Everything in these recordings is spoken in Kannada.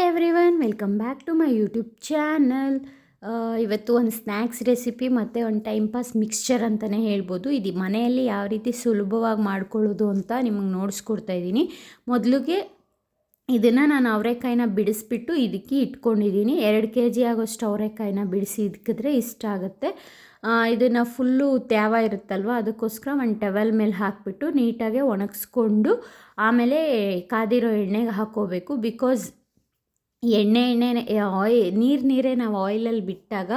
Hi everyone, welcome back to my YouTube channel. ಇವತ್ತು ಒಂದು ಸ್ನ್ಯಾಕ್ಸ್ ರೆಸಿಪಿ ಮತ್ತು ಒಂದು ಟೈಮ್ ಪಾಸ್ ಮಿಕ್ಸ್ಚರ್ ಅಂತಲೇ ಹೇಳ್ಬೋದು. ಇದು ಮನೆಯಲ್ಲಿ ಯಾವ ರೀತಿ ಸುಲಭವಾಗಿ ಮಾಡ್ಕೊಳ್ಳೋದು ಅಂತ ನಿಮಗೆ ನೋಡಿಸ್ಕೊಡ್ತಾ ಇದ್ದೀನಿ. ಮೊದಲಿಗೆ ಇದನ್ನು ನಾನು ಅವರೆಕಾಯಿನ ಬಿಡಿಸ್ಬಿಟ್ಟು ಇದಕ್ಕೆ ಇಟ್ಕೊಂಡಿದ್ದೀನಿ. 2 kg ಆಗೋಷ್ಟು ಅವರೆಕಾಯಿನ ಬಿಡಿಸಿ ಇಕ್ಕಿದ್ರೆ ಇಷ್ಟ ಆಗುತ್ತೆ. ಇದನ್ನು ಫುಲ್ಲು ತ್ಯಾವ ಇರುತ್ತಲ್ವ, ಅದಕ್ಕೋಸ್ಕರ ಒಂದು ಟವೆಲ್ ಮೇಲೆ ಹಾಕಿಬಿಟ್ಟು ನೀಟಾಗಿ ಒಣಗಿಸ್ಕೊಂಡು ಆಮೇಲೆ ಕಾದಿರೋ ಎಣ್ಣೆಗೆ ಹಾಕ್ಕೋಬೇಕು. ಬಿಕಾಸ್ ಎಣ್ಣೆ ನೀರೇ ನಾವು ಆಯಿಲಲ್ಲಿ ಬಿಟ್ಟಾಗ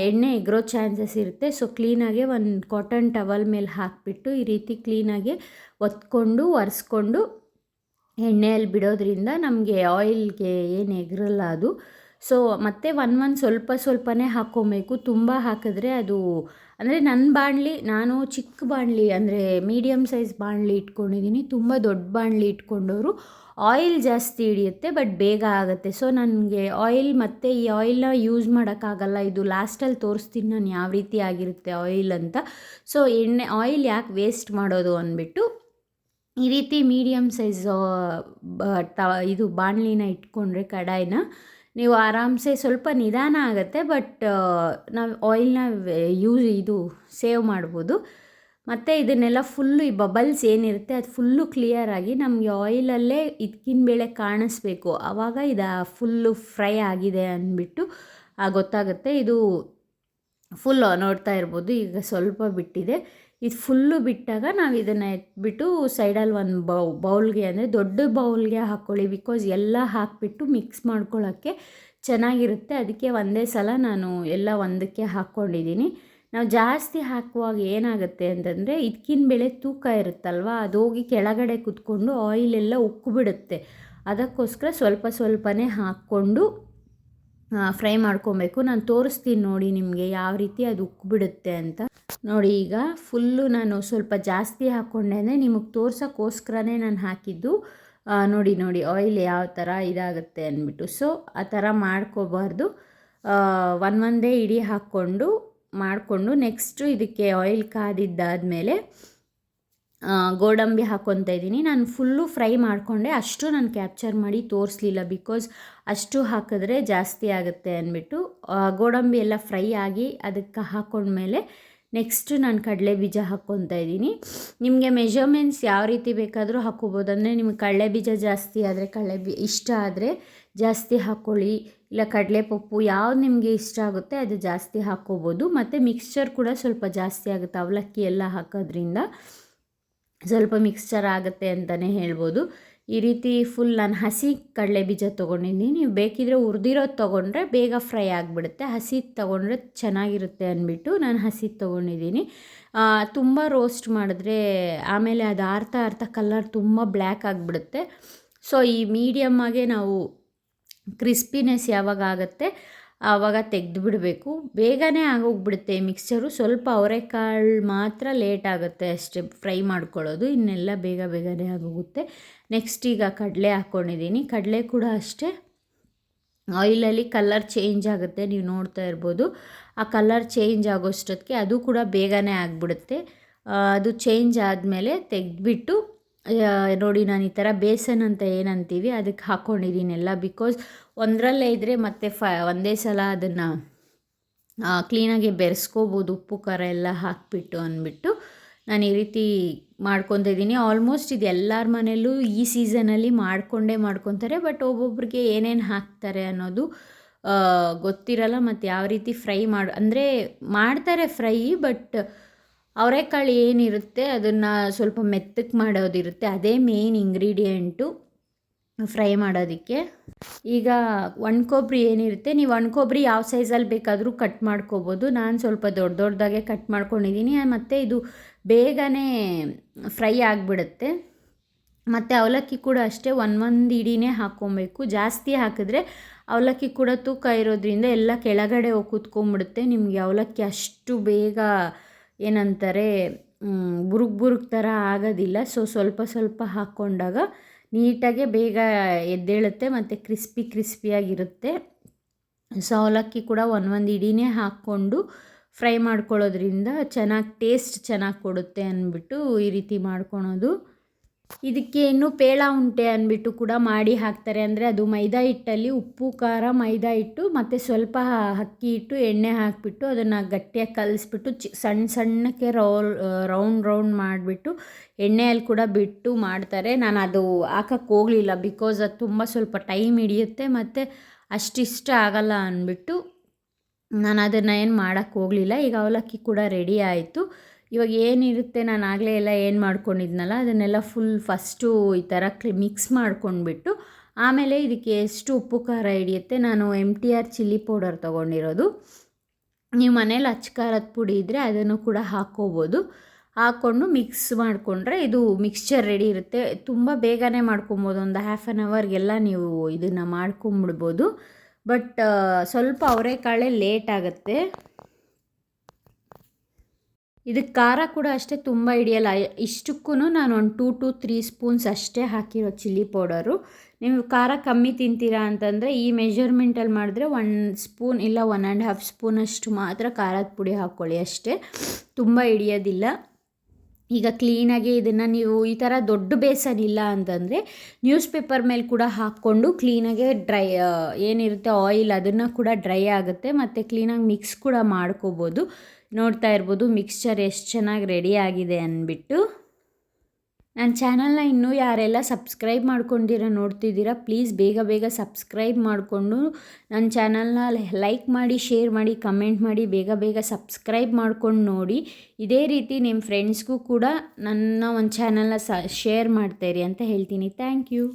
ಎಣ್ಣೆ ಎಗರೋ ಚಾನ್ಸಸ್ ಇರುತ್ತೆ. ಸೊ ಕ್ಲೀನಾಗೆ ಒಂದು ಕಾಟನ್ ಟವಲ್ ಮೇಲೆ ಹಾಕಿಬಿಟ್ಟು ಈ ರೀತಿ ಕ್ಲೀನಾಗಿ ಒತ್ಕೊಂಡು ಒರೆಸ್ಕೊಂಡು ಎಣ್ಣೆಯಲ್ಲಿ ಬಿಡೋದ್ರಿಂದ ನಮಗೆ ಆಯಿಲ್ಗೆ ಏನು ಎಗರಲ್ಲ ಅದು. ಸೊ ಮತ್ತು ಸ್ವಲ್ಪ ಸ್ವಲ್ಪನೇ ಹಾಕ್ಕೊಬೇಕು. ತುಂಬ ಹಾಕಿದ್ರೆ ಅದು ಅಂದರೆ ನಾನು ಚಿಕ್ಕ ಬಾಣಲಿ ಅಂದರೆ ಮೀಡಿಯಮ್ ಸೈಜ್ ಬಾಣಲಿ ಇಟ್ಕೊಂಡಿದ್ದೀನಿ. ತುಂಬ ದೊಡ್ಡ ಬಾಣಲಿ ಇಟ್ಕೊಂಡವರು ಆಯಿಲ್ ಜಾಸ್ತಿ ಹಿಡಿಯುತ್ತೆ, ಬಟ್ ಬೇಗ ಆಗುತ್ತೆ. ಸೊ ನನಗೆ ಮತ್ತು ಈ ಆಯಿಲ್ನ ಯೂಸ್ ಮಾಡೋಕ್ಕಾಗಲ್ಲ. ಇದು ಲಾಸ್ಟಲ್ಲಿ ತೋರಿಸ್ತೀನಿ ನಾನು ಯಾವ ರೀತಿ ಆಗಿರುತ್ತೆ ಆಯಿಲ್ ಅಂತ. ಸೊ ಆಯಿಲ್ ಯಾಕೆ ವೇಸ್ಟ್ ಮಾಡೋದು ಅಂದ್ಬಿಟ್ಟು ಈ ರೀತಿ ಮೀಡಿಯಮ್ ಸೈಜ್ ಇದು ಬಾಣಲಿನ ಇಟ್ಕೊಂಡ್ರೆ ಕಡಾಯಿನ ನೀವು ಆರಾಮ್ಸೆ ಸ್ವಲ್ಪ ನಿಧಾನ ಆಗುತ್ತೆ, ಬಟ್ ನಾವು ಆಯಿಲ್ನ ಸೇವ್ ಮಾಡ್ಬೋದು. ಮತ್ತು ಇದನ್ನೆಲ್ಲ ಫುಲ್ಲು ಈ ಬಬಲ್ಸ್ ಏನಿರುತ್ತೆ ಅದು ಫುಲ್ಲು ಕ್ಲಿಯರಾಗಿ ನಮಗೆ ಆಯಿಲಲ್ಲೇ ಇದಕ್ಕಿನ ಬೇಳೆ ಕಾಣಿಸ್ಬೇಕು. ಆವಾಗ ಇದು ಫುಲ್ಲು ಫ್ರೈ ಆಗಿದೆ ಅಂದ್ಬಿಟ್ಟು ಗೊತ್ತಾಗುತ್ತೆ. ಇದು ಫುಲ್ ನೋಡ್ತಾ ಇರ್ಬೋದು, ಈಗ ಸ್ವಲ್ಪ ಬಿಟ್ಟಿದೆ. ಇದು ಫುಲ್ಲು ಬಿಟ್ಟಾಗ ನಾವು ಇದನ್ನು ಎತ್ಬಿಟ್ಟು ಸೈಡಲ್ಲಿ ಒಂದು ಬೌಲ್ಗೆ ಅಂದರೆ ದೊಡ್ಡ ಬೌಲ್ಗೆ ಹಾಕ್ಕೊಳ್ಳಿ. ಬಿಕಾಸ್ ಎಲ್ಲ ಹಾಕಿಬಿಟ್ಟು ಮಿಕ್ಸ್ ಮಾಡ್ಕೊಳ್ಳೋಕ್ಕೆ ಚೆನ್ನಾಗಿರುತ್ತೆ. ಅದಕ್ಕೆ ಒಂದೇ ಸಲ ನಾನು ಎಲ್ಲ ಒಂದಕ್ಕೆ ಹಾಕ್ಕೊಂಡಿದ್ದೀನಿ. ನಾವು ಜಾಸ್ತಿ ಹಾಕುವಾಗ ಏನಾಗುತ್ತೆ ಅಂತಂದರೆ ಇದಕ್ಕಿನ ಬೇಳೆ ತೂಕ ಇರುತ್ತಲ್ವ, ಅದು ಹೋಗಿ ಕೆಳಗಡೆ ಕುತ್ಕೊಂಡು ಆಯಿಲೆಲ್ಲ ಉಕ್ಕಿಬಿಡುತ್ತೆ. ಅದಕ್ಕೋಸ್ಕರ ಸ್ವಲ್ಪನೇ ಹಾಕ್ಕೊಂಡು ಫ್ರೈ ಮಾಡ್ಕೊಬೇಕು. ನಾನು ತೋರಿಸ್ತೀನಿ ನೋಡಿ ನಿಮಗೆ ಯಾವ ರೀತಿ ಅದು ಉಕ್ಕಿಬಿಡುತ್ತೆ ಅಂತ. ನೋಡಿ, ಈಗ ಫುಲ್ಲು ನಾನು ಸ್ವಲ್ಪ ಜಾಸ್ತಿ ಹಾಕ್ಕೊಂಡೆ ಅಂದರೆ ನಿಮಗೆ ತೋರ್ಸೋಕ್ಕೋಸ್ಕರನೇ ನಾನು ಹಾಕಿದ್ದು. ನೋಡಿ ಆಯಿಲ್ ಯಾವ ಥರ ಇದಾಗುತ್ತೆ ಅಂದ್ಬಿಟ್ಟು. ಸೊ ಆ ಥರ ಮಾಡ್ಕೋಬಾರ್ದು. ಒಂದೇ ಇಡೀ ಮಾಡಿಕೊಂಡು ನೆಕ್ಸ್ಟು ಇದಕ್ಕೆ ಆಯಿಲ್ ಕಾದಿದ್ದಾದಮೇಲೆ ಗೋಡಂಬಿ ಹಾಕ್ಕೊತಾ ಇದ್ದೀನಿ. ನಾನು ಫುಲ್ಲು ಫ್ರೈ ಮಾಡಿಕೊಂಡೆ, ಅಷ್ಟು ನಾನು ಕ್ಯಾಪ್ಚರ್ ಮಾಡಿ ತೋರಿಸ್ಲಿಲ್ಲ. ಬಿಕಾಸ್ ಅಷ್ಟು ಹಾಕಿದ್ರೆ ಜಾಸ್ತಿ ಆಗುತ್ತೆ ಅಂದ್ಬಿಟ್ಟು ಗೋಡಂಬಿ ಎಲ್ಲ ಫ್ರೈ ಆಗಿ ಅದಕ್ಕೆ ಹಾಕ್ಕೊಂಡ್ಮೇಲೆ ನೆಕ್ಸ್ಟು ನಾನು ಕಡಲೆ ಬೀಜ ಹಾಕ್ಕೊತಾ ಇದ್ದೀನಿ. ನಿಮಗೆ ಮೆಜರ್ಮೆಂಟ್ಸ್ ಯಾವ ರೀತಿ ಬೇಕಾದರೂ ಹಾಕ್ಕೋಬೋದು. ಅಂದರೆ ನಿಮಗೆ ಕಡಲೆ ಬೀಜ ಜಾಸ್ತಿ ಆದರೆ ಇಷ್ಟ ಆದರೆ ಜಾಸ್ತಿ ಹಾಕ್ಕೊಳ್ಳಿ, ಇಲ್ಲ ಕಡಲೆಪಪ್ಪು ಯಾವ್ದು ನಿಮಗೆ ಇಷ್ಟ ಆಗುತ್ತೆ ಅದು ಜಾಸ್ತಿ ಹಾಕ್ಕೋಬೋದು. ಮತ್ತು ಮಿಕ್ಸ್ಚರ್ ಕೂಡ ಸ್ವಲ್ಪ ಜಾಸ್ತಿ ಆಗುತ್ತೆ, ಅವಲಕ್ಕಿ ಎಲ್ಲ ಹಾಕೋದ್ರಿಂದ ಸ್ವಲ್ಪ ಮಿಕ್ಸ್ಚರ್ ಆಗುತ್ತೆ ಅಂತಲೇ ಹೇಳ್ಬೋದು. ಈ ರೀತಿ ಫುಲ್ ನಾನು ಹಸಿ ಕಡಲೆ ಬೀಜ ತೊಗೊಂಡಿದ್ದೀನಿ. ನೀವು ಬೇಕಿದ್ರೆ ಹುರಿದಿರೋದು ತೊಗೊಂಡ್ರೆ ಬೇಗ ಫ್ರೈ ಆಗಿಬಿಡುತ್ತೆ, ಹಸಿದು ತೊಗೊಂಡ್ರೆ ಚೆನ್ನಾಗಿರುತ್ತೆ ಅಂದ್ಬಿಟ್ಟು ನಾನು ಹಸಿದು ತೊಗೊಂಡಿದ್ದೀನಿ. ತುಂಬ ರೋಸ್ಟ್ ಮಾಡಿದ್ರೆ ಆಮೇಲೆ ಅದು ಆರ್ತಾ ಕಲರ್ ತುಂಬ ಬ್ಲ್ಯಾಕ್ ಆಗಿಬಿಡುತ್ತೆ. ಸೊ ಈ ಮೀಡಿಯಮ್ಮಾಗೆ ನಾವು ಕ್ರಿಸ್ಪಿನೆಸ್ ಯಾವಾಗ ಆಗುತ್ತೆ ಆವಾಗ ತೆಗೆದು ಬಿಡಬೇಕು. ಬೇಗನೆ ಆಗೋಗ್ಬಿಡುತ್ತೆ ಮಿಕ್ಸ್ಚರು. ಸ್ವಲ್ಪ ಅವರೆಕಾಳು ಮಾತ್ರ ಲೇಟ್ ಆಗುತ್ತೆ ಅಷ್ಟೇ ಫ್ರೈ ಮಾಡ್ಕೊಳ್ಳೋದು, ಇನ್ನೆಲ್ಲ ಬೇಗನೆ ಆಗೋಗುತ್ತೆ. ನೆಕ್ಸ್ಟ್ ಈಗ ಕಡಲೆ ಹಾಕ್ಕೊಂಡಿದ್ದೀನಿ. ಕಡಲೆ ಕೂಡ ಅಷ್ಟೇ ಆಯಿಲಲ್ಲಿ ಕಲರ್ ಚೇಂಜ್ ಆಗುತ್ತೆ, ನೀವು ನೋಡ್ತಾ ಇರ್ಬೋದು. ಆ ಕಲರ್ ಚೇಂಜ್ ಆಗೋಷ್ಟೊತ್ತಿಗೆ ಅದು ಕೂಡ ಬೇಗನೆ ಆಗಿಬಿಡುತ್ತೆ. ಅದು ಚೇಂಜ್ ಆದಮೇಲೆ ತೆಗೆದ್ಬಿಟ್ಟು ನೋಡಿ, ನಾನು ಈ ಥರ ಬೇಸನ್ ಅಂತ ಏನಂತೀವಿ ಅದಕ್ಕೆ ಹಾಕ್ಕೊಂಡಿದ್ದೀನೆಲ್ಲ. ಬಿಕಾಸ್ ಒಂದರಲ್ಲೇ ಇದ್ದರೆ ಮತ್ತೆ ಒಂದೇ ಸಲ ಅದನ್ನು ಕ್ಲೀನಾಗಿ ಬೆರೆಸ್ಕೋಬೋದು, ಉಪ್ಪು ಖಾರ ಎಲ್ಲ ಹಾಕಿಬಿಟ್ಟು ಅಂದ್ಬಿಟ್ಟು ನಾನು ಈ ರೀತಿ ಮಾಡ್ಕೊತಾ ಇದ್ದೀನಿ. ಆಲ್ಮೋಸ್ಟ್ ಇದು ಎಲ್ಲರ ಮನೆಯಲ್ಲೂ ಈ ಸೀಸನಲ್ಲಿ ಮಾಡ್ಕೊತಾರೆ. ಬಟ್ ಒಬ್ಬೊಬ್ರಿಗೆ ಏನೇನು ಹಾಕ್ತಾರೆ ಅನ್ನೋದು ಗೊತ್ತಿರಲ್ಲ. ಮತ್ತು ಯಾವ ರೀತಿ ಫ್ರೈ ಅಂದರೆ ಮಾಡ್ತಾರೆ ಫ್ರೈ, ಬಟ್ ಅವರೆಕಾಳು ಏನಿರುತ್ತೆ ಅದನ್ನು ಸ್ವಲ್ಪ ಮೆತ್ತಗೆ ಮಾಡೋದಿರುತ್ತೆ, ಅದೇ ಮೇನ್ ಇಂಗ್ರೀಡಿಯೆಂಟು ಫ್ರೈ ಮಾಡೋದಕ್ಕೆ. ಈಗ ಒಣಕೊಬ್ಬರಿ ಏನಿರುತ್ತೆ, ನೀವು ಒಣಕೊಬ್ಬರಿ ಯಾವ ಸೈಜಲ್ಲಿ ಬೇಕಾದರೂ ಕಟ್ ಮಾಡ್ಕೋಬೋದು. ನಾನು ಸ್ವಲ್ಪ ದೊಡ್ಡದಾಗೆ ಕಟ್ ಮಾಡ್ಕೊಂಡಿದ್ದೀನಿ. ಮತ್ತು ಇದು ಬೇಗನೆ ಫ್ರೈ ಆಗಿಬಿಡುತ್ತೆ. ಮತ್ತು ಅವಲಕ್ಕಿ ಕೂಡ ಅಷ್ಟೇ ಒಂದು ಇಡೀನೇ ಹಾಕ್ಕೊಬೇಕು. ಜಾಸ್ತಿ ಹಾಕಿದ್ರೆ ಅವಲಕ್ಕಿ ಕೂಡ ತೂಕ ಇರೋದ್ರಿಂದ ಎಲ್ಲ ಕೆಳಗಡೆ ಹೋಗಿ ಕೂತ್ಕೊಂಡ್ಬಿಡುತ್ತೆ. ನಿಮಗೆ ಅವಲಕ್ಕಿ ಅಷ್ಟು ಬೇಗ ಏನಂತಾರೆ ಬುರುಗ್ ಥರ ಆಗೋದಿಲ್ಲ. ಸೊ ಸ್ವಲ್ಪ ಹಾಕ್ಕೊಂಡಾಗ ನೀಟಾಗೆ ಬೇಗ ಎದ್ದೇಳುತ್ತೆ ಮತ್ತು ಕ್ರಿಸ್ಪಿಯಾಗಿರುತ್ತೆ. ಸೊ ಅವಲಕ್ಕಿ ಕೂಡ ಒಂದು ಇಡೀನೇ ಹಾಕ್ಕೊಂಡು ಫ್ರೈ ಮಾಡ್ಕೊಳ್ಳೋದ್ರಿಂದ ಟೇಸ್ಟ್ ಚೆನ್ನಾಗಿ ಕೊಡುತ್ತೆ ಅಂದ್ಬಿಟ್ಟು ಈ ರೀತಿ ಮಾಡ್ಕೊಳೋದು. ಇದಕ್ಕೆ ಇನ್ನು ಪೇಳ ಉಂಟೆ ಅಂದ್ಬಿಟ್ಟು ಕೂಡ ಮಾಡಿ ಹಾಕ್ತಾರೆ. ಅಂದರೆ ಅದು ಮೈದಾ ಹಿಟ್ಟಲ್ಲಿ ಉಪ್ಪು ಖಾರ ಮೈದಾ ಹಿಟ್ಟು ಮತ್ತು ಸ್ವಲ್ಪ ಅಕ್ಕಿ ಹಿಟ್ಟು ಎಣ್ಣೆ ಹಾಕಿಬಿಟ್ಟು ಅದನ್ನು ಗಟ್ಟಿಯಾಗಿ ಕಲಿಸ್ಬಿಟ್ಟು ಸಣ್ಣ ಸಣ್ಣಕ್ಕೆ ರೌಂಡ್ ಮಾಡಿಬಿಟ್ಟು ಎಣ್ಣೆಯಲ್ಲಿ ಕೂಡ ಬಿಟ್ಟು ಮಾಡ್ತಾರೆ. ನಾನು ಅದು ಹಾಕಕ್ಕೆ ಹೋಗಲಿಲ್ಲ, ಬಿಕಾಸ್ ಅದು ತುಂಬ ಸ್ವಲ್ಪ ಟೈಮ್ ಹಿಡಿಯುತ್ತೆ ಮತ್ತು ಅಷ್ಟಿಷ್ಟ ಆಗಲ್ಲ ಅಂದ್ಬಿಟ್ಟು ನಾನು ಅದನ್ನು ಏನು ಮಾಡೋಕ್ಕೆ ಹೋಗಲಿಲ್ಲ. ಈಗ ಅವಲಕ್ಕಿ ಕೂಡ ರೆಡಿ ಆಯಿತು. ಇವಾಗ ಏನಿರುತ್ತೆ, ನಾನು ಆಗಲೇ ಎಲ್ಲ ಏನು ಮಾಡ್ಕೊಂಡಿದ್ನಲ್ಲ ಅದನ್ನೆಲ್ಲ ಫಸ್ಟು ಈ ಥರ ಮಿಕ್ಸ್ ಮಾಡ್ಕೊಂಡ್ಬಿಟ್ಟು ಆಮೇಲೆ ಇದಕ್ಕೆ ಎಷ್ಟು ಉಪ್ಪು ಖಾರ ಹಿಡಿಯುತ್ತೆ, ನಾನು MTR ಚಿಲ್ಲಿ ಪೌಡರ್ ತೊಗೊಂಡಿರೋದು. ನೀವು ಮನೇಲಿ ಅಚ್ಚ ಖಾರದ ಪುಡಿ ಇದ್ದರೆ ಅದನ್ನು ಕೂಡ ಹಾಕ್ಕೋಬೋದು. ಹಾಕ್ಕೊಂಡು ಮಿಕ್ಸ್ ಮಾಡಿಕೊಂಡ್ರೆ ಇದು ಮಿಕ್ಸ್ಚರ್ ರೆಡಿ ಇರುತ್ತೆ. ತುಂಬ ಬೇಗನೆ ಮಾಡ್ಕೊಬೋದು, ಒಂದು ½ ಆನ್ ಅವರ್ಗೆಲ್ಲ ನೀವು ಇದನ್ನು ಮಾಡ್ಕೊಂಬಿಡ್ಬೋದು. ಬಟ್ ಸ್ವಲ್ಪ ಅವರೆಕಾಳೇ ಲೇಟ್ ಆಗುತ್ತೆ. ಇದಕ್ಕೆ ಖಾರ ಕೂಡ ಅಷ್ಟೇ ತುಂಬ ಹಿಡಿಯಲ್ಲ. ಇಷ್ಟಕ್ಕೂ ನಾನು ಒಂದು 2 to 3 ಸ್ಪೂನ್ಸ್ ಅಷ್ಟೇ ಹಾಕಿರೋ ಚಿಲ್ಲಿ ಪೌಡರು. ನೀವು ಖಾರ ಕಮ್ಮಿ ತಿಂತೀರಾ ಅಂತಂದರೆ ಈ ಮೆಷರ್ಮೆಂಟಲ್ಲಿ ಮಾಡಿದ್ರೆ 1 ಸ್ಪೂನ್ ಇಲ್ಲ 1.5 ಸ್ಪೂನಷ್ಟು ಮಾತ್ರ ಖಾರದ ಪುಡಿ ಹಾಕ್ಕೊಳ್ಳಿ ಅಷ್ಟೇ, ತುಂಬ ಹಿಡಿಯೋದಿಲ್ಲ. ಈಗ ಕ್ಲೀನಾಗಿ ಇದನ್ನು ನೀವು ಈ ಥರ ದೊಡ್ಡ ಬೇಸನ್ ಇಲ್ಲ ಅಂತಂದರೆ ನ್ಯೂಸ್ ಪೇಪರ್ ಮೇಲೆ ಕೂಡ ಹಾಕ್ಕೊಂಡು ಕ್ಲೀನಾಗೆ ಏನಿರುತ್ತೆ ಆಯಿಲ್ ಅದನ್ನು ಕೂಡ ಡ್ರೈ ಆಗುತ್ತೆ ಮತ್ತು ಕ್ಲೀನಾಗಿ ಮಿಕ್ಸ್ ಕೂಡ ಮಾಡ್ಕೋಬೋದು. ನೋಡ್ತಾ ಇರ್ಬೋದು ಮಿಕ್ಸ್ಚರ್ ಎಷ್ಟು ಚೆನ್ನಾಗಿ ರೆಡಿ ಆಗಿದೆ ಅಂದ್ಬಿಟ್ಟು. ನನ್ನ ಚಾನಲ್ನ ಇನ್ನೂ ಯಾರೆಲ್ಲ ಸಬ್ಸ್ಕ್ರೈಬ್ ನೋಡ್ತಿದ್ದೀರಾ ಪ್ಲೀಸ್ ಬೇಗ ಸಬ್ಸ್ಕ್ರೈಬ್ ಮಾಡಿಕೊಂಡು ನನ್ನ ಚಾನಲ್ನ ಲೈಕ್ ಮಾಡಿ, ಶೇರ್ ಮಾಡಿ, ಕಮೆಂಟ್ ಮಾಡಿ, ಬೇಗ ಸಬ್ಸ್ಕ್ರೈಬ್ ಮಾಡ್ಕೊಂಡು ನೋಡಿ. ಇದೇ ರೀತಿ ನಿಮ್ಮ ಫ್ರೆಂಡ್ಸ್ಗೂ ಕೂಡ ನನ್ನ ಒಂದು ಚಾನಲ್ನ ಶೇರ್ ಮಾಡ್ತಾಯಿರಿ ಅಂತ ಹೇಳ್ತೀನಿ. Thank you.